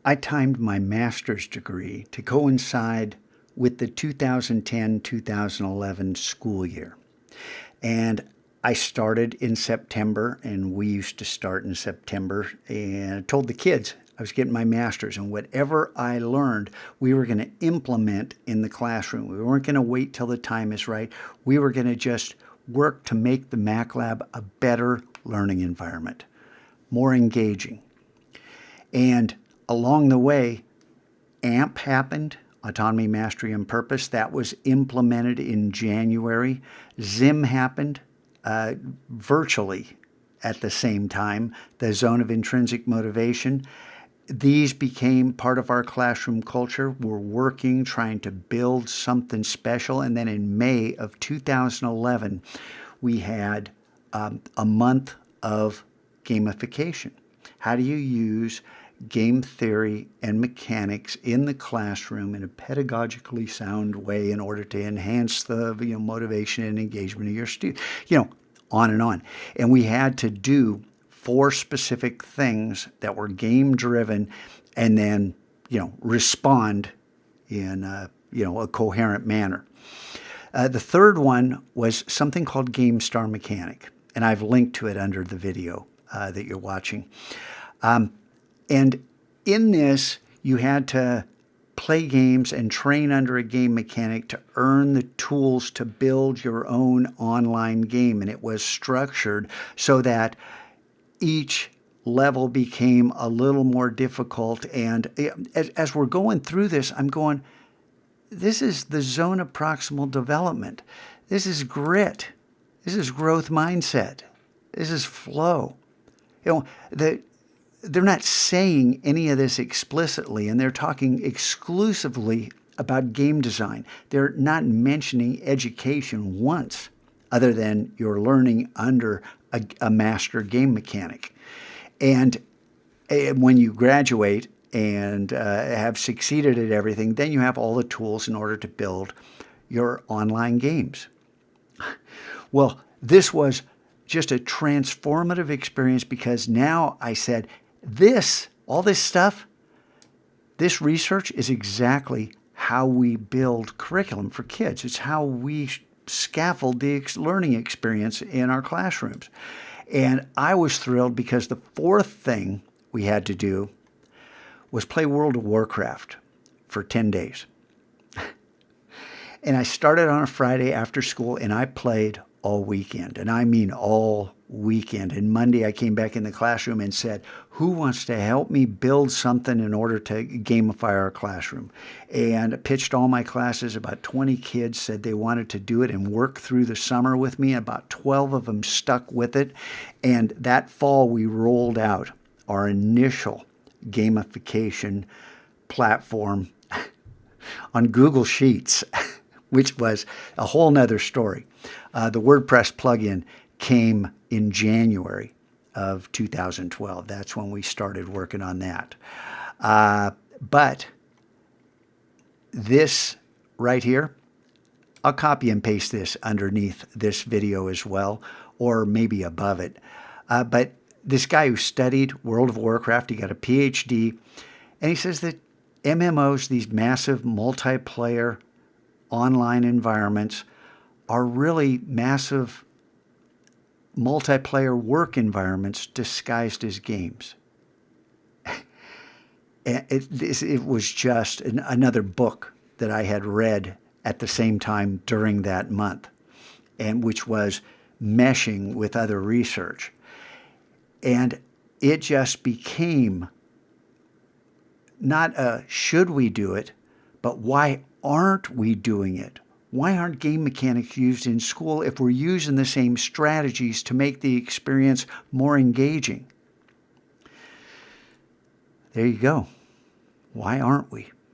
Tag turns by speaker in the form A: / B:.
A: I timed my master's degree to coincide with the 2010-2011 school year. And I started in September, and we used to start in September, and I told the kids I was getting my master's, and whatever I learned, we were going to implement in the classroom. We weren't going to wait till the time is right. We were going to just work to make the Mac Lab a better learning environment, more engaging. And along the way, AMP happened, Autonomy, Mastery, and Purpose. That was implemented in January. ZIM happened virtually at the same time, the Zone of Intrinsic Motivation. These became part of our classroom culture. We're working, trying to build something special. And then in May of 2011, we had a month of gamification. How do you use game theory and mechanics in the classroom in a pedagogically sound way in order to enhance the motivation and engagement of your students? On and on. And we had to do 4 specific things that were game driven, and then respond in a coherent manner. The third one was something called Gamestar Mechanic, and I've linked to it under the video that you're watching. And in this, you had to play games and train under a game mechanic to earn the tools to build your own online game. And it was structured so that each level became a little more difficult. And as we're going through this, I'm going, this is the zone of proximal development. This is grit. This is growth mindset. This is flow. They're not saying any of this explicitly, and they're talking exclusively about game design. They're not mentioning education once, other than you're learning under a master game mechanic. And when you graduate and have succeeded at everything, then you have all the tools in order to build your online games. Well, this was just a transformative experience, because now I said, all this stuff, this research is exactly how we build curriculum for kids. It's how we scaffold the learning experience in our classrooms. And I was thrilled because the fourth thing we had to do was play World of Warcraft for 10 days. And I started on a Friday after school, and I played all weekend. And I mean all weekend. And Monday I came back in the classroom and said, who wants to help me build something in order to gamify our classroom? And I pitched all my classes. About 20 kids said they wanted to do it and work through the summer with me. About 12 of them stuck with it. And that fall we rolled out our initial gamification platform on Google Sheets, which was a whole nother story. The WordPress plugin came in January of 2012. That's when we started working on that. But this right here, I'll copy and paste this underneath this video as well, or maybe above it. But this guy who studied World of Warcraft, he got a PhD, and he says that MMOs, these massive multiplayer online environments, are really massive multiplayer work environments disguised as games. It was just another book that I had read at the same time during that month, and which was meshing with other research. And it just became not a should we do it, but why aren't we doing it? Why aren't game mechanics used in school if we're using the same strategies to make the experience more engaging? There you go. Why aren't we?